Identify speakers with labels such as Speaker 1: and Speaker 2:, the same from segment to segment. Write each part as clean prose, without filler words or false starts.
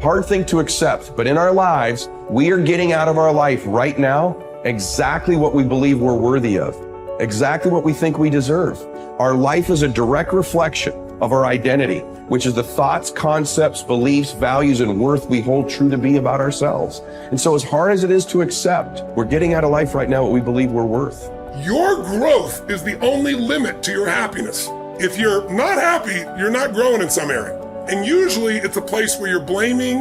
Speaker 1: Hard thing to accept, but in our lives, we are getting out of our life right now exactly what we believe we're worthy of, exactly what we think we deserve. Our life is a direct reflection of our identity, which is the thoughts, concepts, beliefs, values, and worth we hold true to be about ourselves. And so as hard as it is to accept, we're getting out of life right now what we believe we're worth.
Speaker 2: Your growth is the only limit to your happiness. If you're not happy, you're not growing in some area. And usually it's a place where you're blaming,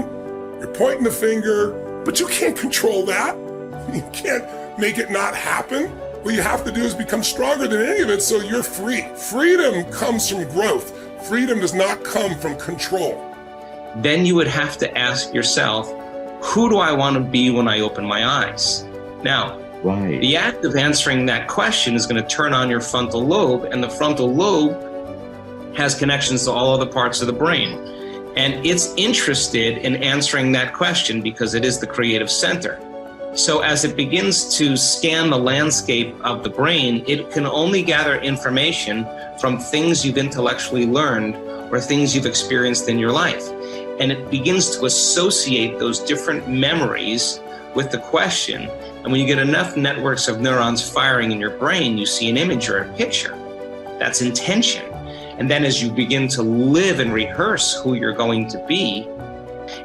Speaker 2: you're pointing the finger, but you can't control that. You can't make it not happen. What you have to do is become stronger than any of it so you're free. Freedom comes from growth. Freedom does not come from control.
Speaker 3: Then you would have to ask yourself, who do I want to be when I open my eyes? Now, the act of answering that question is going to turn on your frontal lobe, and the frontal lobe has connections to all other parts of the brain. And it's interested in answering that question because it is the creative center. So as it begins to scan the landscape of the brain, it can only gather information from things you've intellectually learned or things you've experienced in your life. And it begins to associate those different memories with the question. And when you get enough networks of neurons firing in your brain, you see an image or a picture. That's intention. And then as you begin to live and rehearse who you're going to be,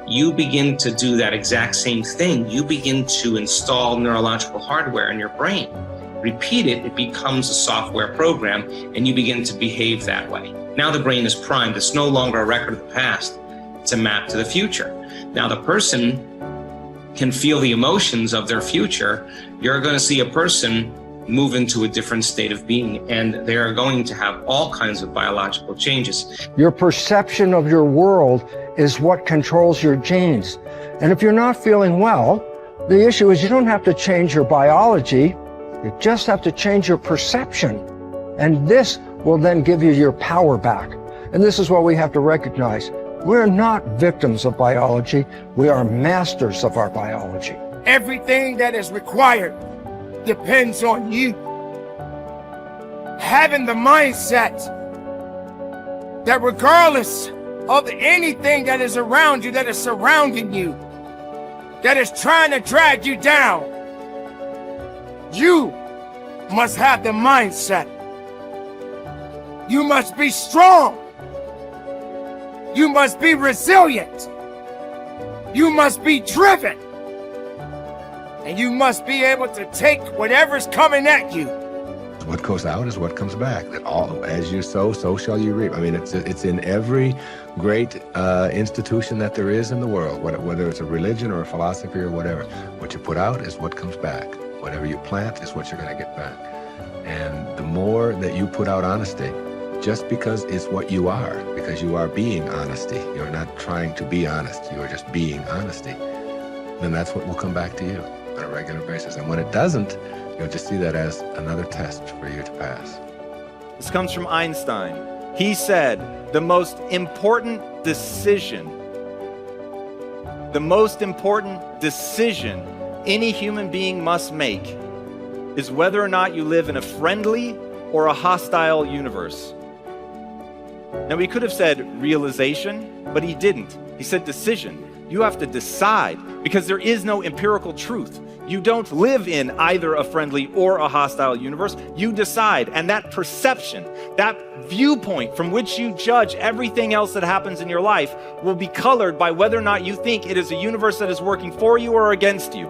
Speaker 3: you begin to do that exact same thing. You begin to install neurological hardware in your brain. Repeat it, it becomes a software program, and you begin to behave that way. Now the brain is primed. It's no longer a record of the past. It's a map to the future. Now the person can feel the emotions of their future. You're going to see a person move into a different state of being, and they are going to have all kinds of biological changes.
Speaker 4: Your perception of your world is what controls your genes. And if you're not feeling well, the issue is you don't have to change your biology, you just have to change your perception. And this will then give you your power back. And this is what we have to recognize. We're not victims of biology, we are masters of our biology.
Speaker 5: Everything that is required depends on you. Having the mindset that regardless of anything that is around you, that is surrounding you, that is trying to drag you down, you must have the mindset. You must be strong. You must be resilient. You must be driven. And you must be able to take whatever's coming at you.
Speaker 6: What goes out is what comes back. That all, as you sow, so shall you reap. I mean, it's in every great institution that there is in the world, whether it's a religion or a philosophy or whatever. What you put out is what comes back. Whatever you plant is what you're going to get back. And the more that you put out honesty, just because it's what you are, because you are being honesty, you're not trying to be honest, you are just being honesty, then that's what will come back to you on a regular basis. And when it doesn't, you'll just see that as another test for you to pass.
Speaker 7: This comes from Einstein. He said, the most important decision any human being must make is whether or not you live in a friendly or a hostile universe. Now, he could have said realization, but he didn't. He said decision. You have to decide, because there is no empirical truth. You don't live in either a friendly or a hostile universe. You decide, and that perception, that viewpoint from which you judge everything else that happens in your life will be colored by whether or not you think it is a universe that is working for you or against you.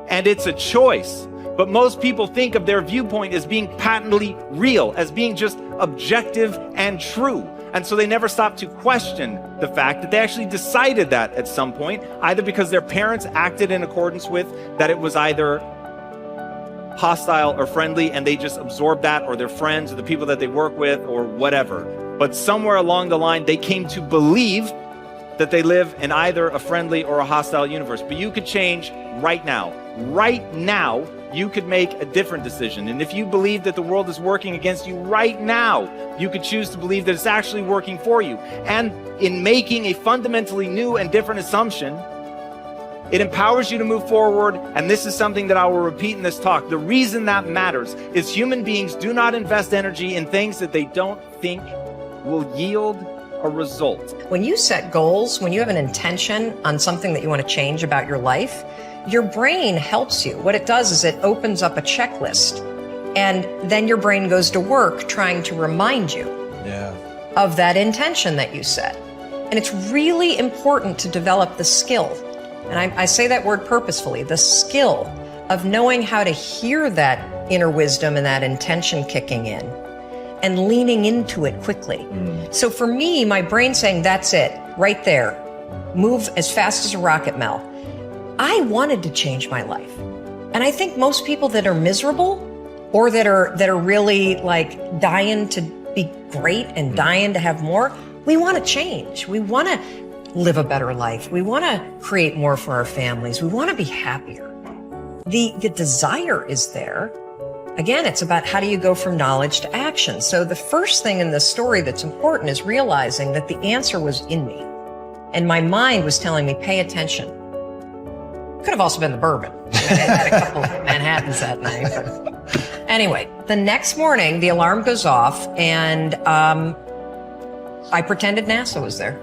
Speaker 7: And it's a choice. But most people think of their viewpoint as being patently real, as being just objective and true. And so they never stop to question the fact that they actually decided that at some point, either because their parents acted in accordance with that it was either hostile or friendly, and they just absorbed that, or their friends or the people that they work with or whatever. But somewhere along the line, they came to believe that they live in either a friendly or a hostile universe. But you could change right now. Right now, you could make a different decision. And if you believe that the world is working against you right now, you could choose to believe that it's actually working for you. And in making a fundamentally new and different assumption, it empowers you to move forward. And this is something that I will repeat in this talk. The reason that matters is human beings do not invest energy in things that they don't think will yield a result.
Speaker 8: When you set goals, when you have an intention on something that you want to change about your life, your brain helps you. What it does is it opens up a checklist, and then your brain goes to work trying to remind you of that intention that you set. And it's really important to develop the skill, and I say that word purposefully, the skill of knowing how to hear that inner wisdom and that intention kicking in and leaning into it quickly. So for me, my brain saying, that's it, right there, move as fast as a rocket, Mel. I wanted to change my life. And I think most people that are miserable or that are really like dying to be great and dying to have more, we want to change. We want to live a better life. We want to create more for our families. We want to be happier. The desire is there. Again, it's about how do you go from knowledge to action. So the first thing in this story that's important is realizing that the answer was in me. And my mind was telling me, pay attention. Could have also been the bourbon. I had a couple of Manhattans that night. But anyway, the next morning, the alarm goes off, and I pretended NASA was there.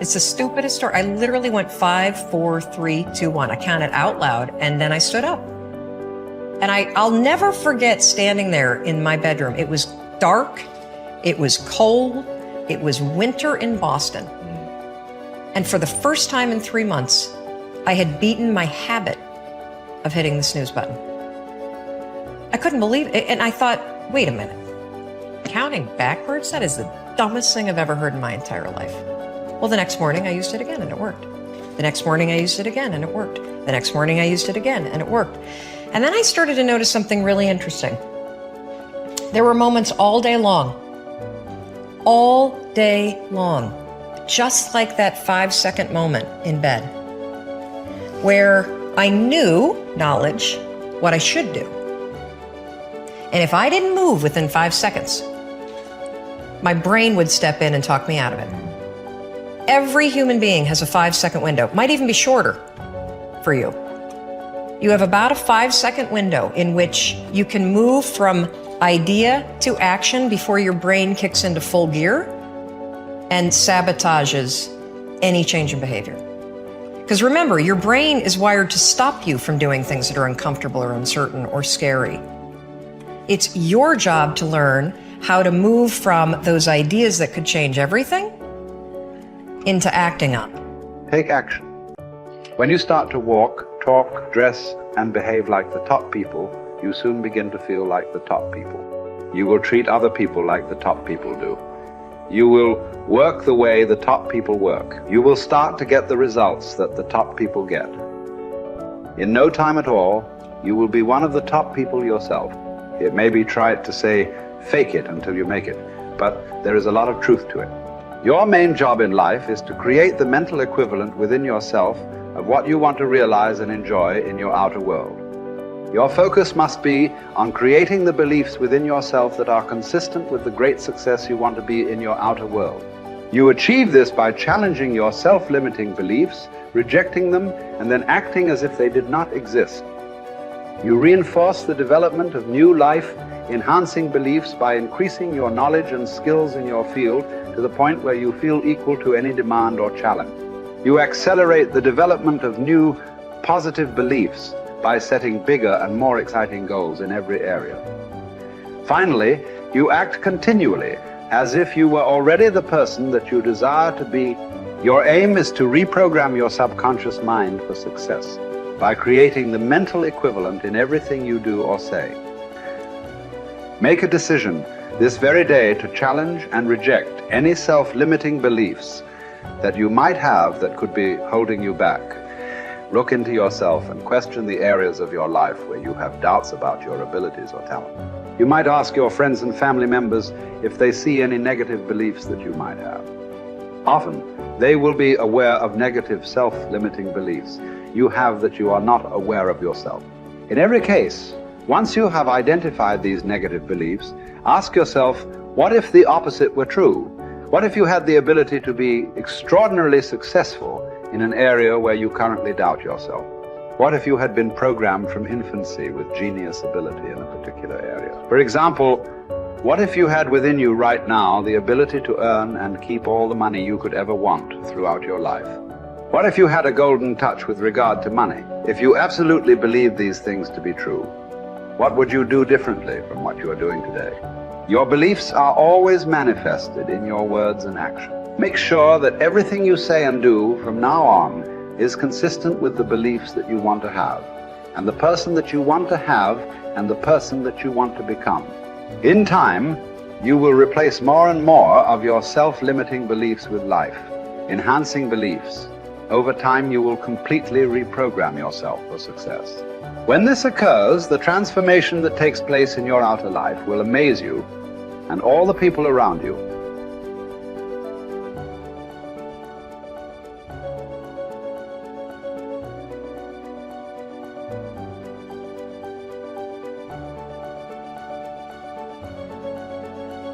Speaker 8: It's the stupidest story. I literally went 5, 4, 3, 2, 1. I counted out loud, and then I stood up. And I'll never forget standing there in my bedroom. It was dark, it was cold, it was winter in Boston. And for the first time in 3 months, I had beaten my habit of hitting the snooze button. I couldn't believe it. And I thought, wait a minute, counting backwards? That is the dumbest thing I've ever heard in my entire life. Well, the next morning I used it again and it worked. The next morning I used it again and it worked. The next morning I used it again and it worked. And then I started to notice something really interesting. There were moments all day long, just like that 5-second moment in bed, where I knew, knowledge, what I should do. And if I didn't move within 5 seconds, my brain would step in and talk me out of it. Every human being has a 5-second window, might even be shorter for you. You have about a 5-second window in which you can move from idea to action before your brain kicks into full gear and sabotages any change in behavior. Because remember, your brain is wired to stop you from doing things that are uncomfortable or uncertain or scary. It's your job to learn how to move from those ideas that could change everything into acting on.
Speaker 9: Take action. When you start to walk, talk, dress, and behave like the top people, you soon begin to feel like the top people. You will treat other people like the top people do. You will work the way the top people work. You will start to get the results that the top people get. In no time at all, you will be one of the top people yourself. It may be trite to say, fake it until you make it, but there is a lot of truth to it. Your main job in life is to create the mental equivalent within yourself of what you want to realize and enjoy in your outer world. Your focus must be on creating the beliefs within yourself that are consistent with the great success you want to be in your outer world. You achieve this by challenging your self-limiting beliefs, rejecting them, and then acting as if they did not exist. You reinforce the development of new life-enhancing beliefs by increasing your knowledge and skills in your field to the point where you feel equal to any demand or challenge. You accelerate the development of new positive beliefs by setting bigger and more exciting goals in every area. Finally, you act continually as if you were already the person that you desire to be. Your aim is to reprogram your subconscious mind for success by creating the mental equivalent in everything you do or say. Make a decision this very day to challenge and reject any self-limiting beliefs that you might have that could be holding you back. Look into yourself and question the areas of your life where you have doubts about your abilities or talent. You might ask your friends and family members if they see any negative beliefs that you might have. Often, they will be aware of negative self-limiting beliefs you have that you are not aware of yourself. In every case, once you have identified these negative beliefs, ask yourself, what if the opposite were true? What if you had the ability to be extraordinarily successful in an area where you currently doubt yourself? What if you had been programmed from infancy with genius ability in a particular area? For example, What if you had within you right now the ability to earn and keep all the money you could ever want throughout your life? What if you had a golden touch with regard to money? If you absolutely believed these things to be true, what would you do differently from what you are doing today? Your beliefs are always manifested in your words and actions. Make sure that everything you say and do from now on is consistent with the beliefs that you want to have, and the person that you want to have, and the person that you want to become. In time, you will replace more and more of your self-limiting beliefs with life, enhancing beliefs. Over time, you will completely reprogram yourself for success. When this occurs, the transformation that takes place in your outer life will amaze you and all the people around you.